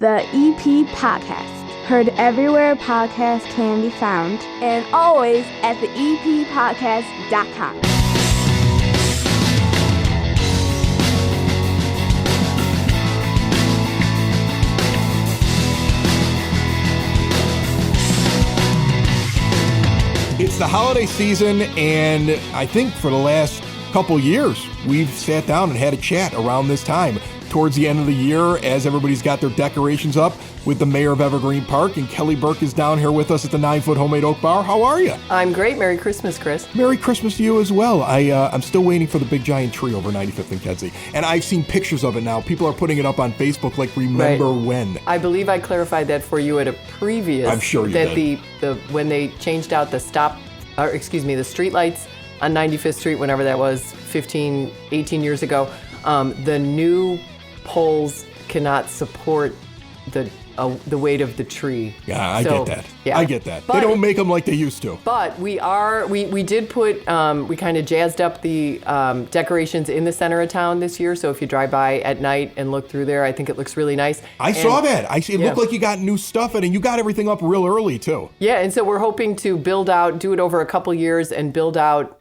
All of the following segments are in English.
The EP Podcast. Heard everywhere podcasts can be found, and always at theeppodcast.com. It's the holiday season, and I think for the last couple years, we've sat down and had a chat around this time. Towards the end of the year, as everybody's got their decorations up, with the mayor of Evergreen Park, and Kelly Burke is down here with us at the 9-foot homemade oak bar. How are you? I'm great. Merry Christmas, Chris. Merry Christmas to you as well. I'm still waiting for the big giant tree over 95th and Kedzie, and I've seen pictures of it now. People are putting it up on Facebook like, remember when. I believe I clarified that for you at a previous. I'm sure you did. When they changed out the street lights on 95th Street, whenever that was, 15, 18 years ago, the new poles cannot support the weight of the tree. Yeah, I get that. Yeah. I get that. But they don't make them like they used to. But we did put, we kind of jazzed up the decorations in the center of town this year. So if you drive by at night and look through there, I think it looks really nice. I saw that. It looked like you got new stuff in, and you got everything up real early too. Yeah, and so we're hoping to do it over a couple years and build out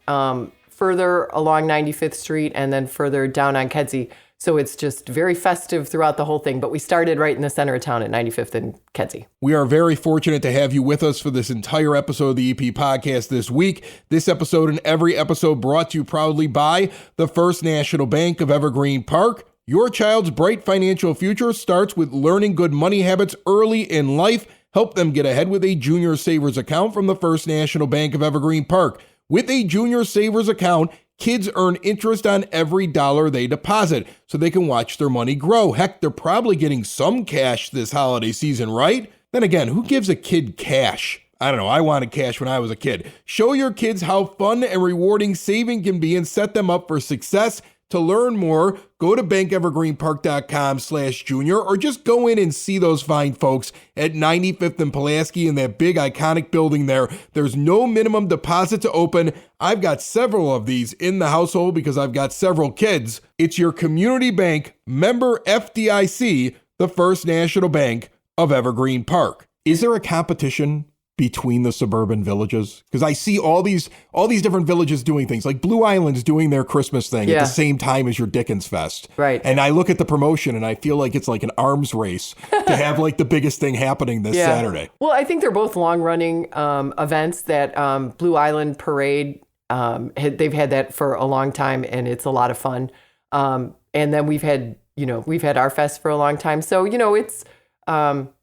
further along 95th Street and then further down on Kedzie. So it's just very festive throughout the whole thing. But we started right in the center of town at 95th and Kedzie. We are very fortunate to have you with us for this entire episode of the EP Podcast this week. This episode and every episode brought to you proudly by the First National Bank of Evergreen Park. Your child's bright financial future starts with learning good money habits early in life. Help them get ahead with a junior savers account from the First National Bank of Evergreen Park. With a junior savers account, kids earn interest on every dollar they deposit, so they can watch their money grow. Heck, they're probably getting some cash this holiday season, right? Then again, who gives a kid cash? I don't know, I wanted cash when I was a kid. Show your kids how fun and rewarding saving can be and set them up for success. To learn more, go to bankevergreenpark.com/junior or just go in and see those fine folks at 95th and Pulaski in that big iconic building there. There's no minimum deposit to open. I've got several of these in the household because I've got several kids. It's your community bank, member FDIC, the First National Bank of Evergreen Park. Is there a competition between the suburban villages? Because I see all these different villages doing things, like Blue Island's doing their Christmas thing at the same time as your Dickens Fest. Right. And I look at the promotion and I feel like it's like an arms race to have like the biggest thing happening this Saturday. Well, I think they're both long-running events. That Blue Island Parade, they've had that for a long time, and it's a lot of fun. And then we've had our fest for a long time. So, it's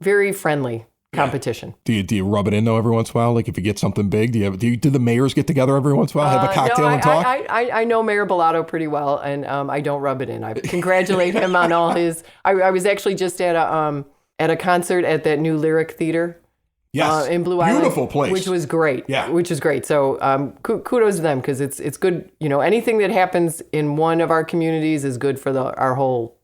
very friendly competition. Yeah. Do you rub it in though every once in a while? Like if you get something big, do the mayors get together every once in a while, have a cocktail and talk? I know Mayor Bellato pretty well, and I don't rub it in. I congratulate him on all his. I was actually just at a concert at that new Lyric Theater. Yes, in Blue Island, beautiful place, which was great. Yeah, which is great. So kudos to them, because it's good. Anything that happens in one of our communities is good for our whole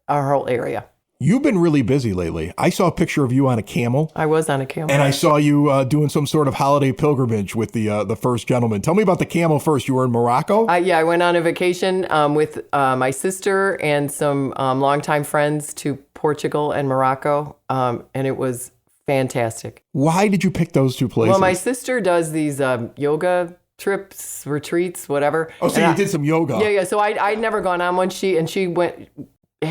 area. You've been really busy lately. I saw a picture of you on a camel. I was on a camel. And I saw you doing some sort of holiday pilgrimage with the first gentleman. Tell me about the camel first. You were in Morocco? I went on a vacation with my sister and some longtime friends to Portugal and Morocco, and it was fantastic. Why did you pick those two places? Well, my sister does these yoga trips, retreats, whatever. Oh, so you did some yoga. Yeah. So I'd never gone on one. She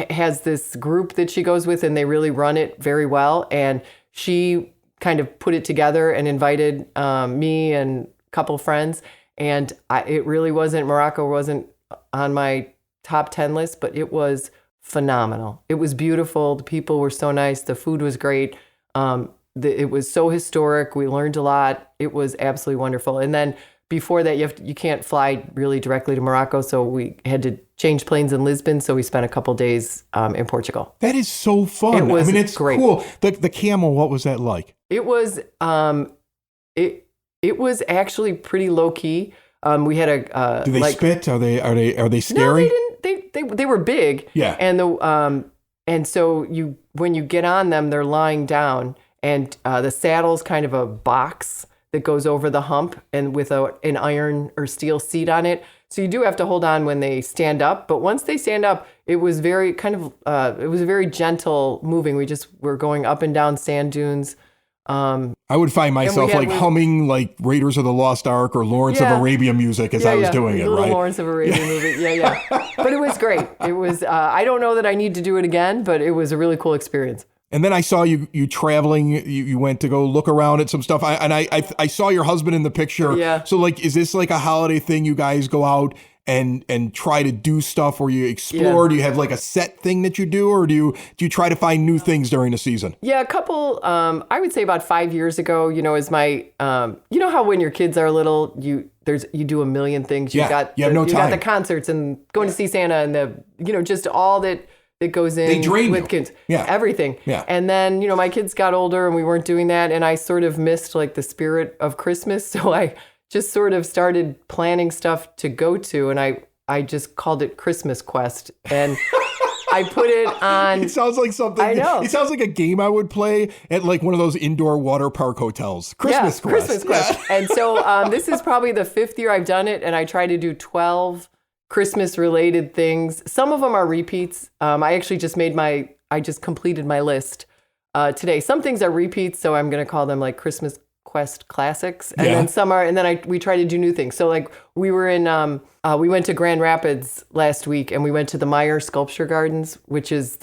has this group that she goes with, and they really run it very well. And she kind of put it together and invited me and a couple friends. And Morocco wasn't on my top 10 list, but it was phenomenal. It was beautiful. The people were so nice. The food was great. It was so historic. We learned a lot. It was absolutely wonderful. And then before that, you can't fly really directly to Morocco, so we had to change planes in Lisbon. So we spent a couple days in Portugal. That is so fun. It's great. Cool. The camel, what was that like? It was it was actually pretty low key. We had a do they spit? Are they scary? No, they didn't. They were big. Yeah. And so when you get on them, they're lying down, and the saddle's kind of a box that goes over the hump and with an iron or steel seat on it. So you do have to hold on when they stand up. But once they stand up, it was very it was a very gentle moving. We just were going up and down sand dunes. I would find myself humming like Raiders of the Lost Ark or Lawrence of Arabia music as I was doing it, right? Lawrence of Arabia movie. Yeah. But it was great. It was, I don't know that I need to do it again, but it was a really cool experience. And then I saw you traveling. You went to go look around at some stuff. I saw your husband in the picture. Yeah. So like, is this like a holiday thing? You guys go out and try to do stuff where you explore? Do you have like a set thing that you do, or do you try to find new things during the season? Yeah, a couple, I would say about 5 years ago, as my, you know how when your kids are little, you do a million things. You have no time. You got the concerts and going to see Santa and just all that goes in. They drain with you. kids. Yeah. Everything. Yeah. And then, my kids got older and we weren't doing that. And I sort of missed like the spirit of Christmas. So I just sort of started planning stuff to go to. And I just called it Christmas Quest. And I put it on. It sounds like something. I know. It sounds like a game I would play at like one of those indoor water park hotels. Christmas Quest. Christmas Quest. And so this is probably the 5th year I've done it. And I try to do 12 Christmas related things. Some of them are repeats. I actually just completed my list today. Some things are repeats. So I'm going to call them like Christmas Quest classics. And then some are, and then we try to do new things. So like we were we went to Grand Rapids last week and we went to the Meyer Sculpture Gardens, which is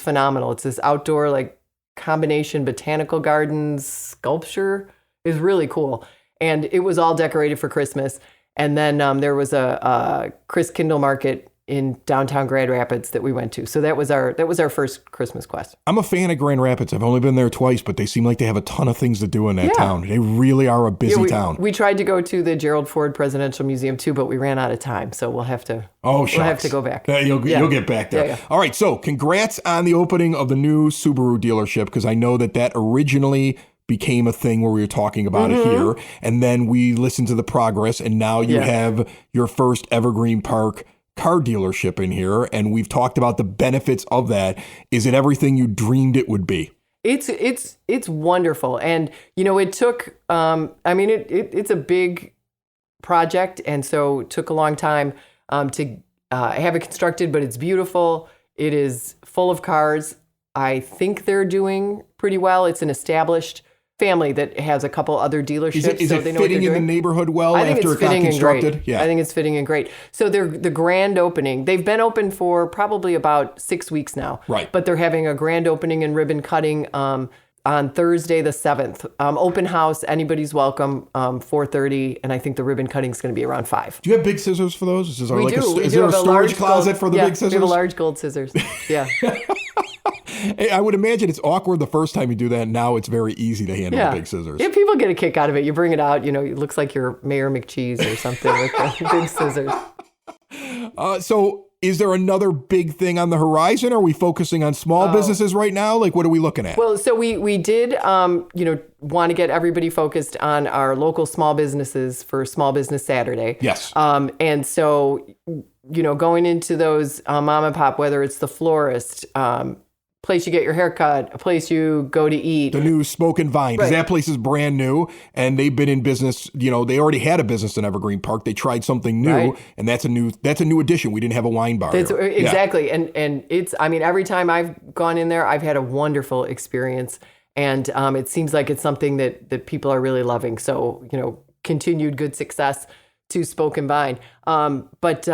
phenomenal. It's this outdoor like combination botanical gardens sculpture. Is really cool. And it was all decorated for Christmas. And then there was a Chris Kindle market in downtown Grand Rapids that we went to. So that was our first Christmas Quest. I'm a fan of Grand Rapids. I've only been there twice, but they seem like they have a ton of things to do in that town. They really are a busy town. We tried to go to the Gerald Ford Presidential Museum too, but we ran out of time. So we'll have to go back. You'll get back there. Yeah. All right. So congrats on the opening of the new Subaru dealership, because I know that originally became a thing where we were talking about it here. And then we listened to the progress, and now you have your first Evergreen Park car dealership in here, and we've talked about the benefits of that. Is it everything you dreamed it would be? It's wonderful. And it took it's a big project, and so it took a long time to have it constructed, but it's beautiful. It is full of cars. I think they're doing pretty well. It's an established family that has a couple other dealerships. Is it fitting in the neighborhood well after it got constructed? Yeah. I think it's fitting in great. So the grand opening, they've been open for probably about 6 weeks now. Right. But they're having a grand opening and ribbon cutting on Thursday the 7th. Open house, anybody's welcome, 4:30, and I think the ribbon cutting is going to be around 5. Do you have big scissors for those? Is there is there a storage closet for the big scissors? We have a large gold scissors. Yeah. I would imagine it's awkward the first time you do that. Now it's very easy to handle the big scissors. Yeah, people get a kick out of it. You bring it out, it looks like you're Mayor McCheese or something with the big scissors. So is there another big thing on the horizon? Are we focusing on small businesses right now? Like, what are we looking at? Well, so we did, want to get everybody focused on our local small businesses for Small Business Saturday. Yes. And so, going into those mom and pop, whether it's the florist, place you get your hair cut, a place you go to eat. The new Smoke and Vine, because that place is brand new, and they've been in business. They already had a business in Evergreen Park. They tried something new, and that's a new addition. We didn't have a wine bar. Exactly, and it's. Every time I've gone in there, I've had a wonderful experience, and it seems like it's something that people are really loving. So continued good success to Smoke and Vine. But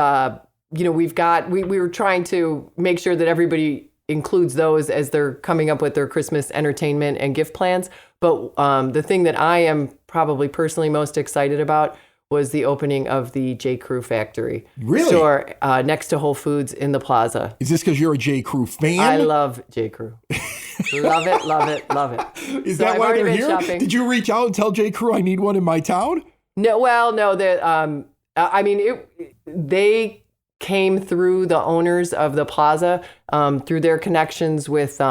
we were trying to make sure that everybody includes those as they're coming up with their Christmas entertainment and gift plans. But the thing that I am probably personally most excited about was the opening of the J. Crew factory store next to Whole Foods in the plaza. Is this because you're a J. Crew fan? I love J. Crew. Love it, love it, love it. Is that why they're here? Shopping. Did you reach out and tell J. Crew I need one in my town? No, well, no. They came through the owners of the plaza, through their connections with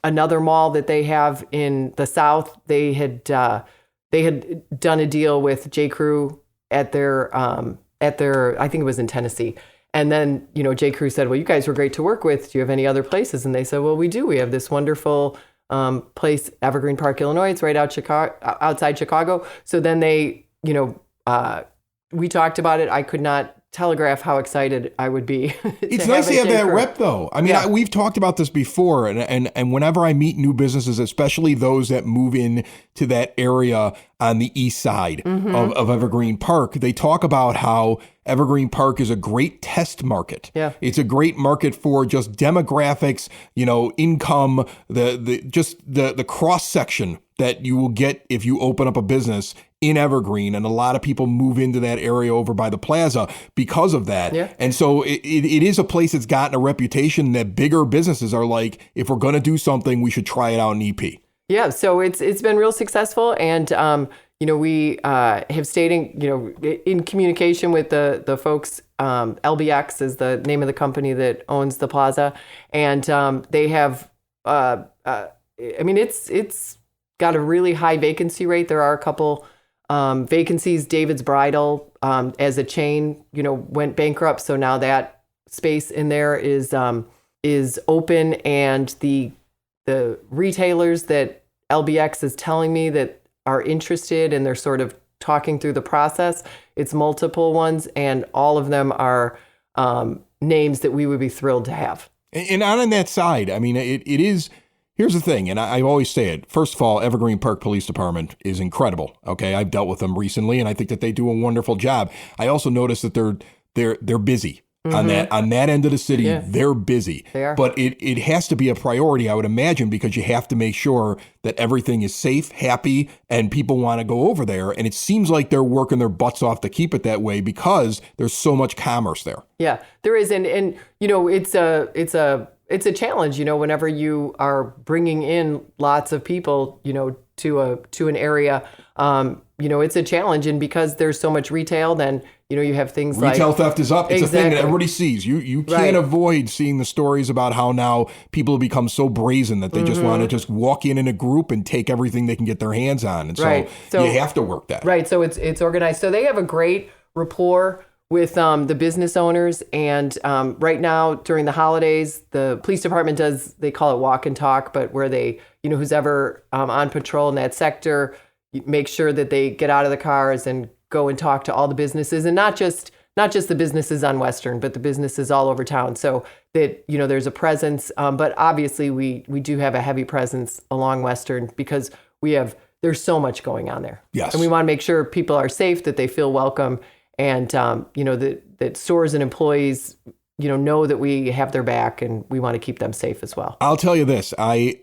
another mall that they have in the South. They had done a deal with J. Crew at their I think it was in Tennessee. And then J. Crew said, "Well, you guys were great to work with. Do you have any other places?" And they said, "Well, we do. We have this wonderful place, Evergreen Park, Illinois. It's right outside Chicago." So then they we talked about it. I could not telegraph how excited I would be. It's nice to have that rep, though. I mean, we've talked about this before, and whenever I meet new businesses, especially those that move in to that area on the east side of Evergreen Park, they talk about how Evergreen Park is a great test market. Yeah. It's a great market for just demographics, income, the cross section that you will get if you open up a business in Evergreen. And a lot of people move into that area over by the plaza because of that. Yeah. And so it is a place that's gotten a reputation that bigger businesses are like, if we're going to do something, we should try it out in EP. Yeah, so it's been real successful, and we have stayed in communication with the folks. LBX is the name of the company that owns the plaza, and they have. It's got a really high vacancy rate. There are a couple vacancies. David's Bridal, as a chain, went bankrupt, so now that space in there is open, and the retailers that LBX is telling me that are interested, and they're sort of talking through the process. It's multiple ones, and all of them are names that we would be thrilled to have. And on that side, I mean, it is. Here's the thing, and I always say it. First of all, Evergreen Park Police Department is incredible. Okay, I've dealt with them recently, and I think that they do a wonderful job. I also noticed that they're busy. On that end of the city, they're busy. They are. But it has to be a priority, I would imagine, because you have to make sure that everything is safe, happy, and people want to go over there. And it seems like they're working their butts off to keep it that way because there's so much commerce there. Yeah, there is, and it's a challenge. Whenever you are bringing in lots of people, to an area, it's a challenge, and because there's so much retail, then you have things like retail theft is up. It's a thing that everybody sees. You can't avoid seeing the stories about how now people have become so brazen that they just want to just walk in a group and take everything they can get their hands on, and so you have to work that. Right. So it's organized. So they have a great rapport with the business owners, and right now during the holidays, the police department they call it walk and talk, but where they, who's ever on patrol in that sector, make sure that they get out of the cars and go and talk to all the businesses, and not just the businesses on Western, but the businesses all over town, so that there's a presence. But obviously we do have a heavy presence along Western because there's so much going on there. Yes, and we want to make sure people are safe, that they feel welcome, and that stores and employees know that we have their back, and we want to keep them safe as well. I'll tell you this, I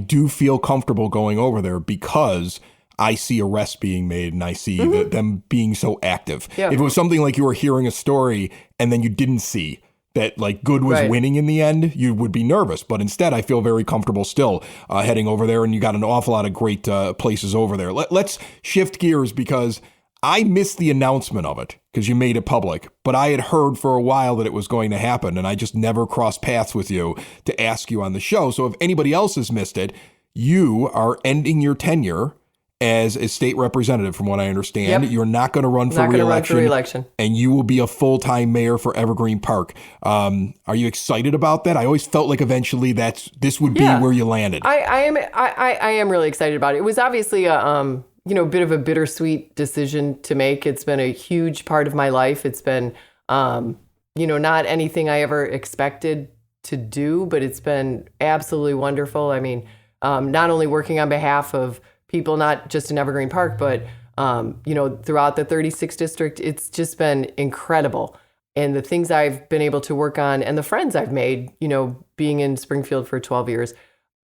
do feel comfortable going over there because I see arrests being made, and I see them being so active. Yeah. If it was something like you were hearing a story and then you didn't see that like good was winning in the end, you would be nervous. But instead, I feel very comfortable still heading over there, and you got an awful lot of great places over there. Let's shift gears, because I missed the announcement of it because you made it public, but I had heard for a while that it was going to happen, and I just never crossed paths with you to ask you on the show. So if anybody else has missed it, you are ending your tenure as a state representative, from what I understand. Yep. You're not going to run for re-election, and you will be a full-time mayor for Evergreen Park. Are you excited about that? I always felt like eventually this would be where you landed. I am really excited about it. It was obviously a bit of a bittersweet decision to make. It's been a huge part of my life. It's been not anything I ever expected to do, but it's been absolutely wonderful. I mean, not only working on behalf of people, not just in Evergreen Park, but, throughout the 36th district, it's just been incredible. And the things I've been able to work on, and the friends I've made, being in Springfield for 12 years,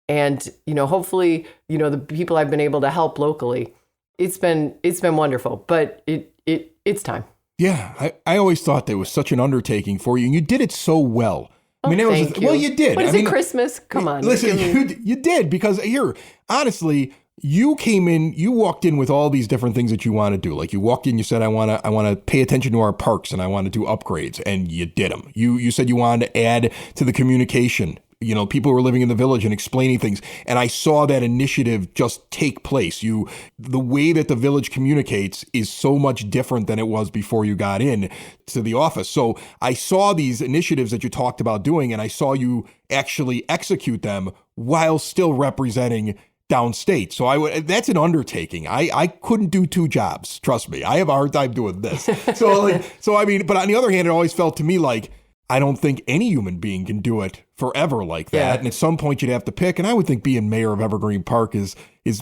and, hopefully, the people I've been able to help locally, it's been wonderful, but it's time. Yeah. I always thought that was such an undertaking for you, and you did it so well. I mean, well, you did. What is it, Christmas? Come on. Listen, you did, because here, honestly, you came in, you walked in with all these different things that you want to do. Like you walked in, you said, I want to pay attention to our parks, and I want to do upgrades, and you did them. You said you wanted to add to the communication, people who are living in the village and explaining things. And I saw that initiative just take place. The way that the village communicates is so much different than it was before you got in to the office. So I saw these initiatives that you talked about doing, and I saw you actually execute them while still representing downstate. So that's an undertaking. I couldn't do 2 jobs. Trust me. I have a hard time doing this. So I mean, but on the other hand, it always felt to me like I don't think any human being can do it forever like that. Yeah. And at some point you'd have to pick. And I would think being mayor of Evergreen Park is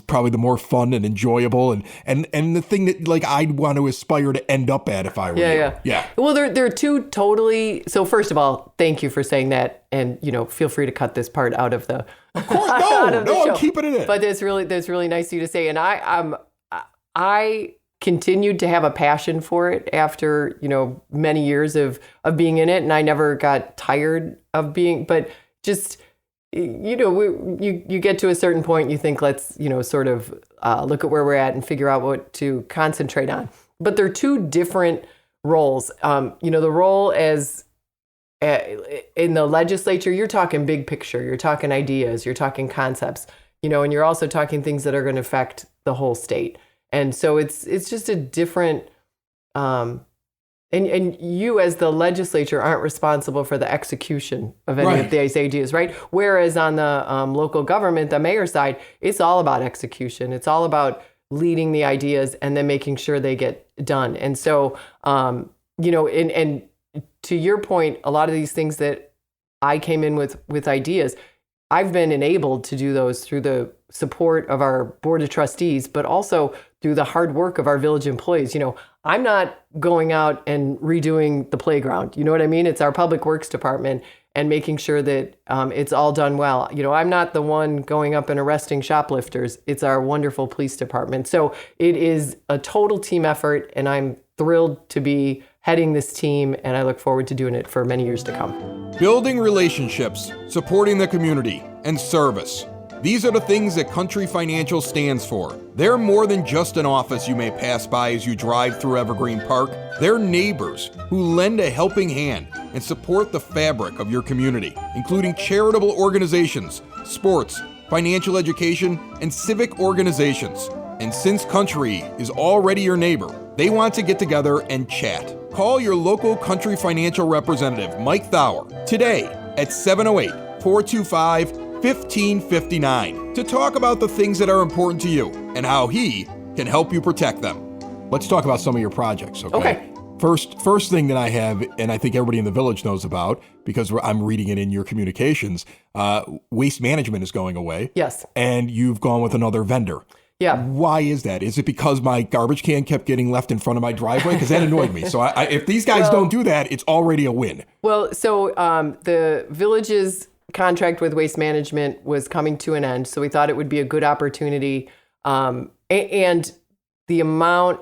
probably the more fun and enjoyable and the thing that like I'd want to aspire to end up at if I were you. Yeah. Well, they're 2 totally. So first of all, thank you for saying that, and feel free to cut this part out of the. Of course, no, I'm keeping it in. But that's really nice of you to say, and I continued to have a passion for it after many years of being in it, and I never got tired of being. But just you get to a certain point, you think let's sort of look at where we're at and figure out what to concentrate on. But they're 2 different roles. The role as in the legislature, you're talking big picture, you're talking ideas, you're talking concepts, and you're also talking things that are going to affect the whole state. And so it's just a different, and you as the legislature aren't responsible for the execution of any of these ideas, right? Whereas on the local government, the mayor side, it's all about execution. It's all about leading the ideas and then making sure they get done. And so, and to your point, a lot of these things that I came in with ideas, I've been enabled to do those through the support of our board of trustees, but also through the hard work of our village employees. I'm not going out and redoing the playground. You know what I mean? It's our public works department and making sure that it's all done well. I'm not the one going up and arresting shoplifters. It's our wonderful police department. So it is a total team effort, and I'm thrilled to be heading this team, and I look forward to doing it for many years to come. Building relationships, supporting the community, and service. These are the things that Country Financial stands for. They're more than just an office you may pass by as you drive through Evergreen Park. They're neighbors who lend a helping hand and support the fabric of your community, including charitable organizations, sports, financial education, and civic organizations. And since Country is already your neighbor, they want to get together and chat. Call your local Country Financial representative, Mike Thauer, today at 708-425-1559 to talk about the things that are important to you and how he can help you protect them. Let's talk about some of your projects, okay? First thing that I have, and I think everybody in the village knows about because I'm reading it in your communications, waste management is going away. Yes. And you've gone with another vendor. Yeah. Why is that? Is it because my garbage can kept getting left in front of my driveway? Because that annoyed me. So if these guys don't do that, it's already a win. Well, so the village's contract with waste management was coming to an end. So we thought it would be a good opportunity. And the amount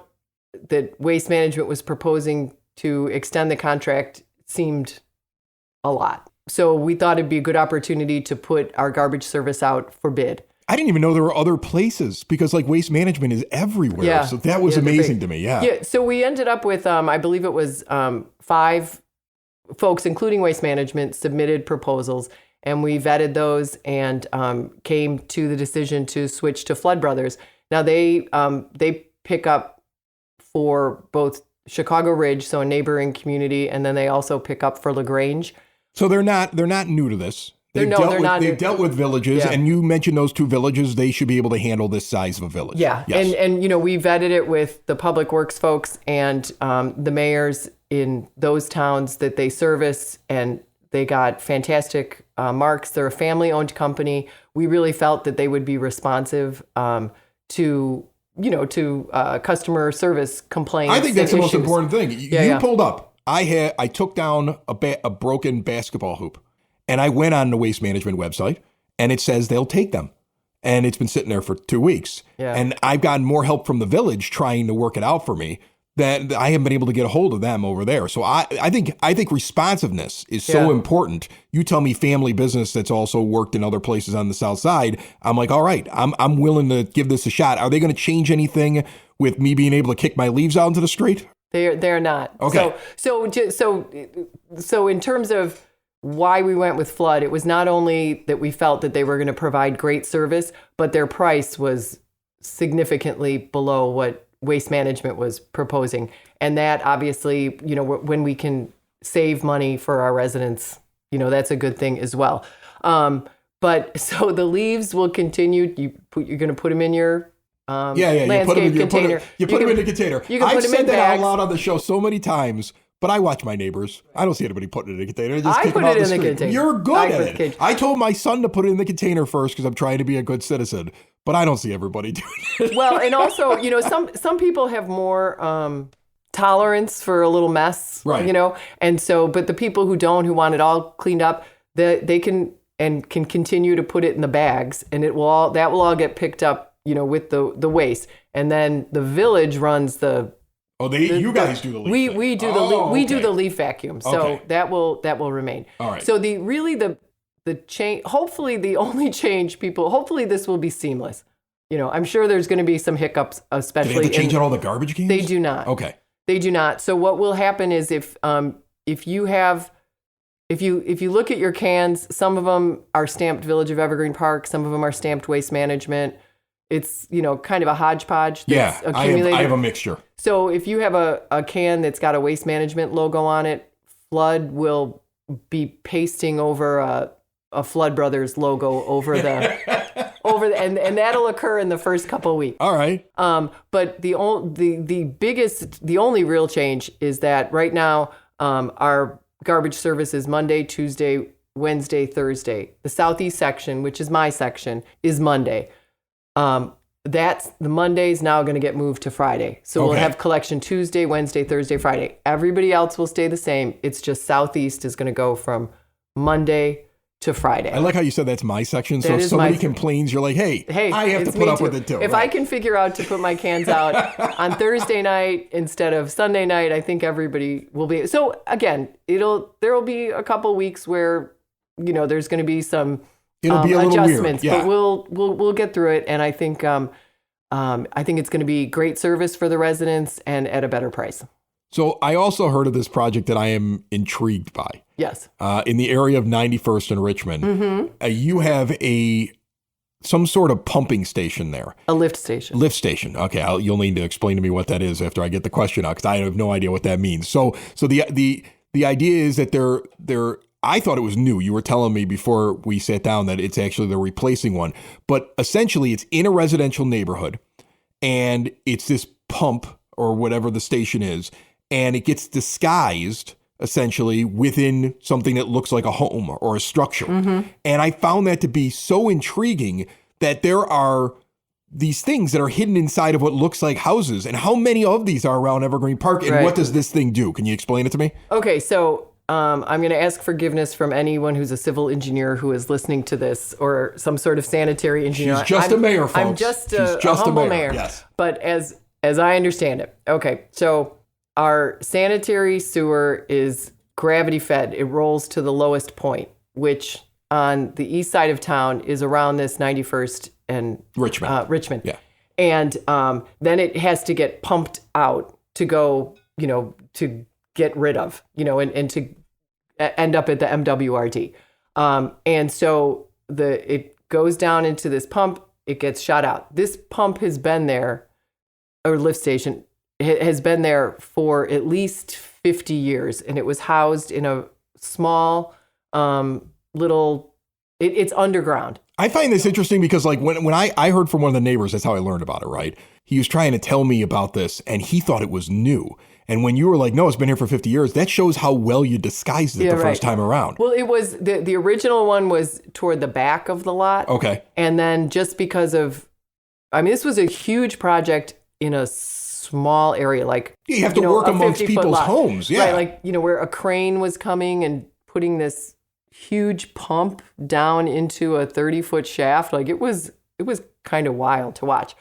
that waste management was proposing to extend the contract seemed a lot. So we thought it'd be a good opportunity to put our garbage service out for bid. I didn't even know there were other places because like waste management is everywhere. Yeah. So that was amazing to me. Yeah. Yeah. So we ended up with, I believe it was 5 folks, including waste management, submitted proposals, and we vetted those and came to the decision to switch to Flood Brothers. Now they pick up for both Chicago Ridge, so a neighboring community, and then they also pick up for LaGrange. So they're not new to this. They've dealt with villages, and you mentioned those 2 villages. They should be able to handle this size of a village. Yeah, yes. and we vetted it with the public works folks and the mayors in those towns that they service, and they got fantastic marks. They're a family-owned company. We really felt that they would be responsive to customer service complaints. I think that's the most important thing. You pulled up. I took down a broken basketball hoop. And I went on the waste management website and it says they'll take them. And it's been sitting there for 2 weeks. Yeah. And I've gotten more help from the village trying to work it out for me that I haven't been able to get a hold of them over there. So I think responsiveness is so important. You tell me family business that's also worked in other places on the South Side. I'm like, all right, I'm willing to give this a shot. Are they going to change anything with me being able to kick my leaves out into the street? They're not. Okay. So in terms of why we went with Flood, it was not only that we felt that they were going to provide great service, but their price was significantly below what Waste Management was proposing. And that obviously, when we can save money for our residents, that's a good thing as well. But so the leaves will continue. You're going to put them in your You put them container. You put them in the container. You can I've put them said in that bags. out loud on the show so many times. But I watch my neighbors. I don't see anybody putting it in a container. They just I kick put them out it the in the street. container. You're good I at put it. it- I told my son to put it in the container first because I'm trying to be a good citizen. But I don't see everybody doing it. Well, and also, some people have more tolerance for a little mess, Right. and so, but the people who don't, who want it all cleaned up, they can continue to put it in the bags, and that will all get picked up, with the waste, and then the village runs the. Oh, you guys do the leaf. We do the leaf vacuum, so that will remain. All right. So the change, hopefully the only change hopefully this will be seamless. I'm sure there's going to be some hiccups, Do especially. they have to change out all the garbage cans? They do not. Okay. They do not. So what will happen is if you look at your cans, some of them are stamped Village of Evergreen Park, some of them are stamped Waste Management. It's kind of a hodgepodge that's accumulated. I have a mixture. So if you have a can that's got a Waste Management logo on it, Flood will be pasting over a Flood Brothers logo over the and that'll occur in the first couple of weeks. All right. But the only real change is that right now our garbage service is Monday, Tuesday, Wednesday, Thursday. The southeast section, which is my section, is Monday. That's the Monday is now going to get moved to Friday. So we'll have collection Tuesday, Wednesday, Thursday, Friday. Everybody else will stay the same. It's just southeast is going to go from Monday to Friday. I like how you said that's my section. So That if is somebody my- complains, you're like, hey, I have to it's put me up too. with it too. If Right. I can figure out to put my cans out on Thursday night instead of Sunday night, I think everybody will be. So again, there will be a couple weeks where there's going to be some It'll be a little adjustments, weird. Yeah. but we'll get through it. And I think it's going to be great service for the residents and at a better price. So I also heard of this project that I am intrigued by. Yes. In the area of 91st and Richmond, Mm-hmm. You have some sort of pumping station there. A lift station. Lift station. Okay, you'll need to explain to me what that is after I get the question out because I have no idea what that means. So the idea is that they're. I thought it was new. You were telling me before we sat down that it's actually they're replacing one, but essentially it's in a residential neighborhood, and it's this pump or whatever the station is, and it gets disguised essentially within something that looks like a home or a structure. Mm-hmm. And I found that to be so intriguing that there are these things that are hidden inside of what looks like houses. And how many of these are around Evergreen Park? And Right. what does this thing do? Can you explain it to me? Okay, so I'm going to ask forgiveness from anyone who's a civil engineer who is listening to this or some sort of sanitary engineer. She's just a mayor, folks. I'm just She's a just a humble mayor, mayor. yes. But as I understand it, okay, so our sanitary sewer is gravity fed. It rolls to the lowest point, which on the east side of town is around this 91st and Richmond. Yeah. And then it has to get pumped out to go, to get rid of, and to end up at the MWRD. And so it goes down into this pump, it gets shot out. This pump has been there, or lift station, has been there for at least 50 years. And it was housed in a small it's underground. I find this interesting because like when I heard from one of the neighbors, that's how I learned about it, right? He was trying to tell me about this and he thought it was new. And when you were like, no, it's been here for 50 years, that shows how well you disguised it first time around. Well, it was, the original one was toward the back of the lot. Okay. And then just because of, this was a huge project in a small area, like You have to work amongst 50-foot people's lot. homes. Yeah. Right, where a crane was coming and putting this huge pump down into a 30-foot shaft. Like it was kind of wild to watch.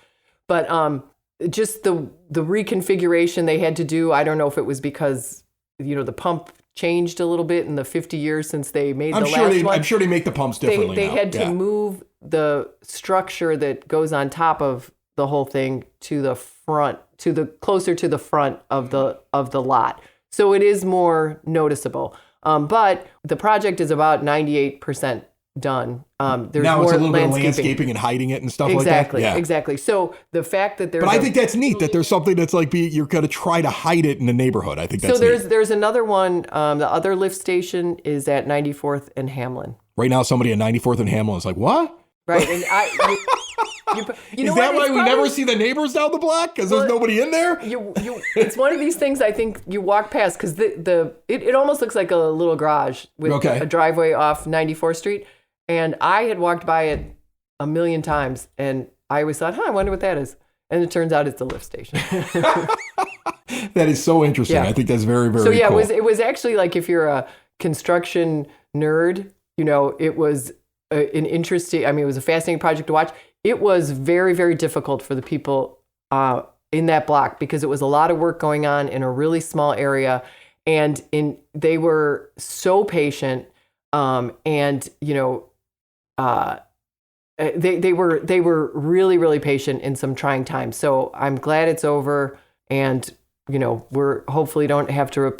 But just the reconfiguration they had to do, I don't know if it was because, the pump changed a little bit in the 50 years since they made last one. I'm sure they make the pumps differently They now. had to move the structure that goes on top of the whole thing to the front, closer to the front of the lot. So it is more noticeable. But the project is about 98% done. There's now more it's a little bit of landscaping and hiding it and stuff like that. Exactly. So the fact that there's But I think that's neat that there's something that's like you're going to try to hide it in the neighborhood. I think that's so neat. there's another one. The other lift station is at 94th and Hamlin. Right now, somebody at 94th and Hamlin is like, what? Right. And Is that why we never see the neighbors down the block? Because there's nobody in there? It's one of these things I think you walk past because it almost looks like a little garage with a driveway off 94th Street. And I had walked by it a million times and I always thought, I wonder what that is. And it turns out it's the lift station. That is so interesting. Yeah. I think that's very, very cool. So it was actually like if you're a construction nerd, it was an interesting, it was a fascinating project to watch. It was very, very difficult for the people in that block because it was a lot of work going on in a really small area. And they were so patient they were really, really patient in some trying times. So I'm glad it's over and, we're hopefully don't have to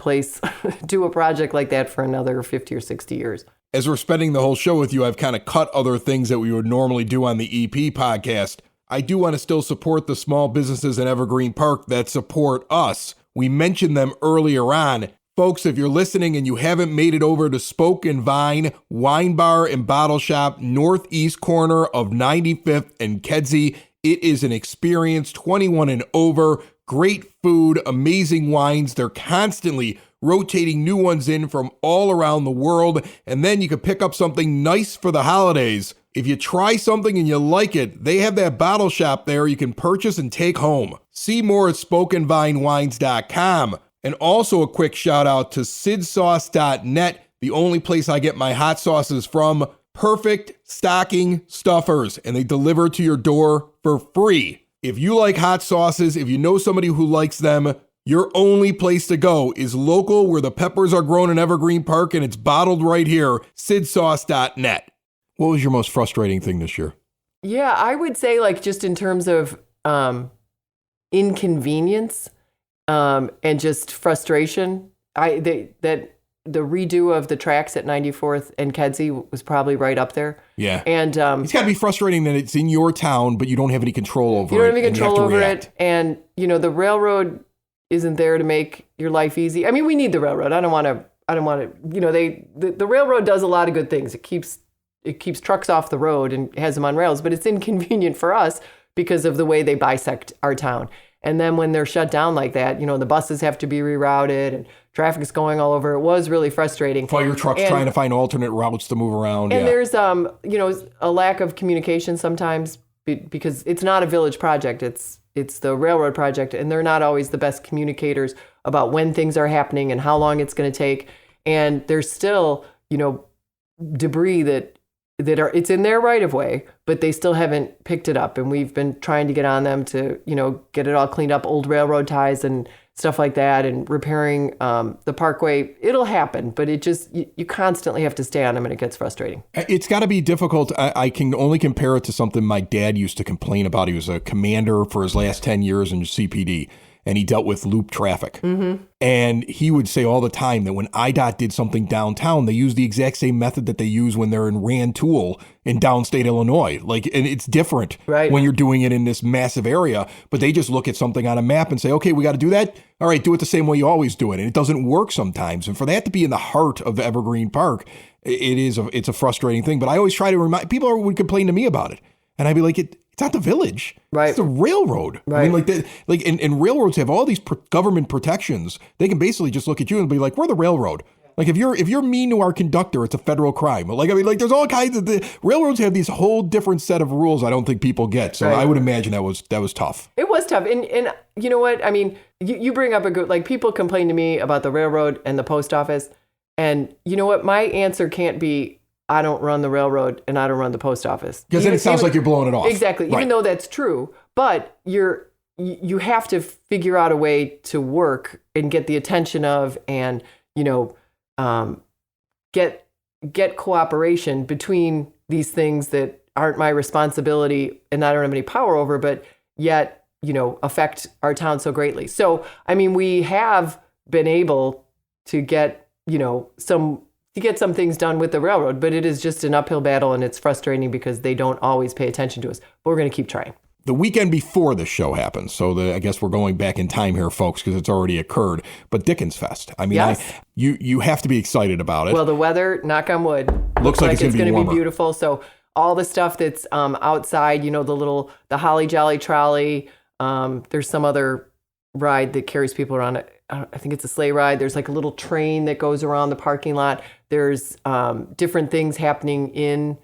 do a project like that for another 50 or 60 years. As we're spending the whole show with you, I've kind of cut other things that we would normally do on the EP podcast. I do want to still support the small businesses in Evergreen Park that support us. We mentioned them earlier on. Folks, if you're listening and you haven't made it over to Spoke and Vine Wine Bar and Bottle Shop, northeast corner of 95th and Kedzie, it is an experience, 21 and over, great food, amazing wines. They're constantly rotating new ones in from all around the world, and then you can pick up something nice for the holidays. If you try something and you like it, they have that bottle shop there you can purchase and take home. See more at spokenvinewines.com. And also a quick shout out to sidsauce.net, the only place I get my hot sauces from. Perfect stocking stuffers, and they deliver to your door for free. If you like hot sauces, if you know somebody who likes them, your only place to go is local where the peppers are grown in Evergreen Park and it's bottled right here, sidsauce.net. What was your most frustrating thing this year? Yeah, I would say just in terms of inconvenience and just frustration, the redo of the tracks at 94th and Kedzie was probably right up there. Yeah. And it's got to be frustrating that it's in your town, but you don't have any control over it. You don't have any control over it. And, the railroad isn't there to make your life easy. We need the railroad. I don't want to, the railroad does a lot of good things. It keeps trucks off the road and has them on rails, but it's inconvenient for us because of the way they bisect our town. And then when they're shut down like that, the buses have to be rerouted and traffic's going all over. It was really frustrating. Fire trucks trying to find alternate routes to move around. And there's, a lack of communication sometimes because it's not a village project. It's the railroad project, and they're not always the best communicators about when things are happening and how long it's going to take. And there's still, debris it's in their right of way, but they still haven't picked it up. And we've been trying to get on them to, get it all cleaned up, old railroad ties and stuff like that, and repairing the parkway. It'll happen, but it just, you constantly have to stay on them and it gets frustrating. It's got to be difficult. I can only compare it to something my dad used to complain about. He was a commander for his last 10 years in CPD. And he dealt with loop traffic. Mm-hmm. And he would say all the time that when IDOT did something downtown, they use the exact same method that they use when they're in Rantoul in downstate Illinois. And it's different when you're doing it in this massive area. But they just look at something on a map and say, okay, we got to do that. All right, do it the same way you always do it. And it doesn't work sometimes. And for that to be in the heart of Evergreen Park, it's a frustrating thing. But I always try to remind people would complain to me about it. And I'd be like, it's not the village. Right. It's the railroad. Right. And railroads have all these government protections. They can basically just look at you and be like, we're the railroad. Like if you're mean to our conductor, it's a federal crime. There's all kinds of railroads have these whole different set of rules I don't think people get. So I would imagine that was tough. It was tough. And you know what? You bring up a good, people complain to me about the railroad and the post office. And you know what? My answer can't be, I don't run the railroad and I don't run the post office. Because then it sounds like you're blowing it off. Exactly. Right. Even though that's true. But you have to figure out a way to work and get the attention of and, get cooperation between these things that aren't my responsibility and I don't have any power over, but yet, affect our town so greatly. So, we have been able to get, some things done with the railroad, but it is just an uphill battle and it's frustrating because they don't always pay attention to us. But we're going to keep trying. the weekend before the show happens. So I guess we're going back in time here, folks, because it's already occurred. But Dickens Fest. I mean, Yes. you have to be excited about it. Well, the weather, knock on wood, looks like it's going to be beautiful. So all the stuff that's outside, the Holly Jolly Trolley. There's some other ride that carries people around. I think it's a sleigh ride. There's like a little train that goes around the parking lot. There's different things happening in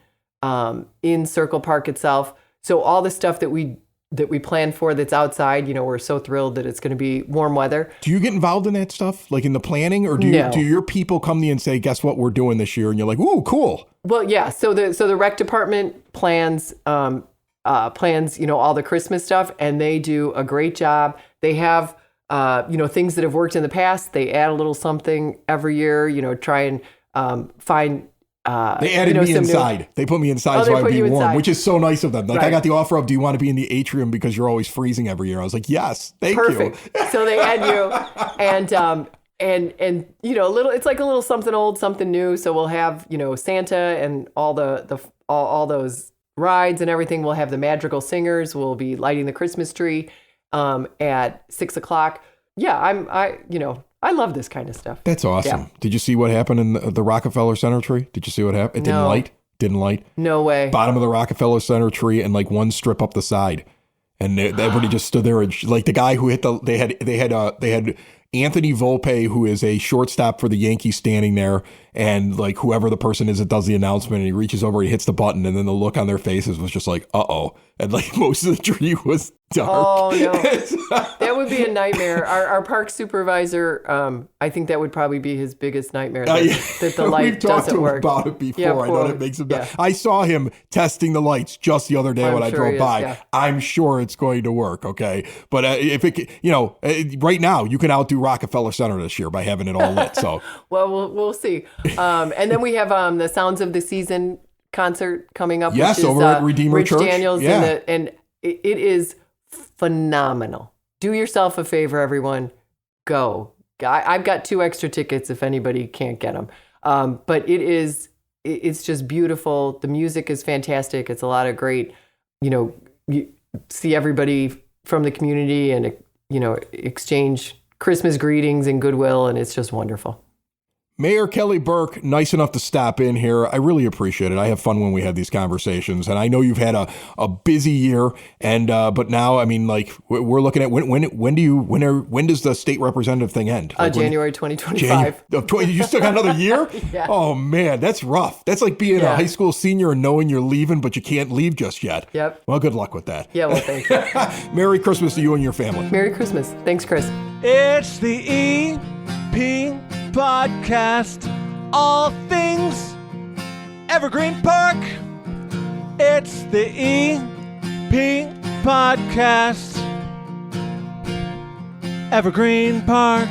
Circle Park itself. So all the stuff that we plan for that's outside, we're so thrilled that it's going to be warm weather. Do you get involved in that stuff, like in the planning, or do your people come to you and say, "Guess what we're doing this year?" And you're like, "Ooh, cool." Well, yeah. So the rec department plans all the Christmas stuff, and they do a great job. They have things that have worked in the past. They add a little something every year. Try and find. They added me inside. They put me inside so I'd be warm, inside, which is so nice of them. Like, right. I got the offer of, "Do you want to be in the atrium because you're always freezing every year?" I was like, "Yes, thank you." Perfect. So they add you, and it's like a little something old, something new. So we'll have Santa and all all those rides and everything. We'll have the magical singers. We'll be lighting the Christmas tree at 6:00. Yeah, I love this kind of stuff. That's awesome. Yeah. Did you see what happened in the Rockefeller Center tree? Did you see what happened? It didn't light. No way. Bottom of the Rockefeller Center tree and like one strip up the side. And everybody just stood there and like the guy who hit they had Anthony Volpe, who is a shortstop for the Yankees, standing there, and like whoever the person is that does the announcement, and he reaches over, he hits the button, and then the look on their faces was just like, "Uh-oh." And like most of the tree was dark. Oh no. That would be a nightmare. Our park supervisor, I think that would probably be his biggest nightmare, that the light doesn't work. We've talked to him about it before. Yeah, I know it makes him I saw him testing the lights just the other day when I drove by. Yeah. I'm sure it's going to work, okay? But if it, right now, you can outdo Rockefeller Center this year by having it all lit. So well, we'll see. And then we have the Sounds of the Season concert coming up. Yes, which is, over at Redeemer Rich Church. Daniels, and it is phenomenal. Do yourself a favor, everyone. Go. I've got 2 extra tickets if anybody can't get them. But it's just beautiful. The music is fantastic. It's a lot of great, you see everybody from the community and, exchange Christmas greetings and goodwill, and it's just wonderful. Mayor Kelly Burke, nice enough to stop in here. I really appreciate it. I have fun when we have these conversations, and I know you've had a busy year, and but now, I mean, like we're looking at when does the state representative thing end? Like January 2025. You still got another year? Yeah. Oh man, that's rough. That's like being a high school senior and knowing you're leaving, but you can't leave just yet. Yep. Well, good luck with that. Yeah. Well, thank you. Merry Christmas to you and your family. Merry Christmas. Thanks, Chris. It's the EP Podcast, all things Evergreen Park. It's the EP Podcast, Evergreen Park.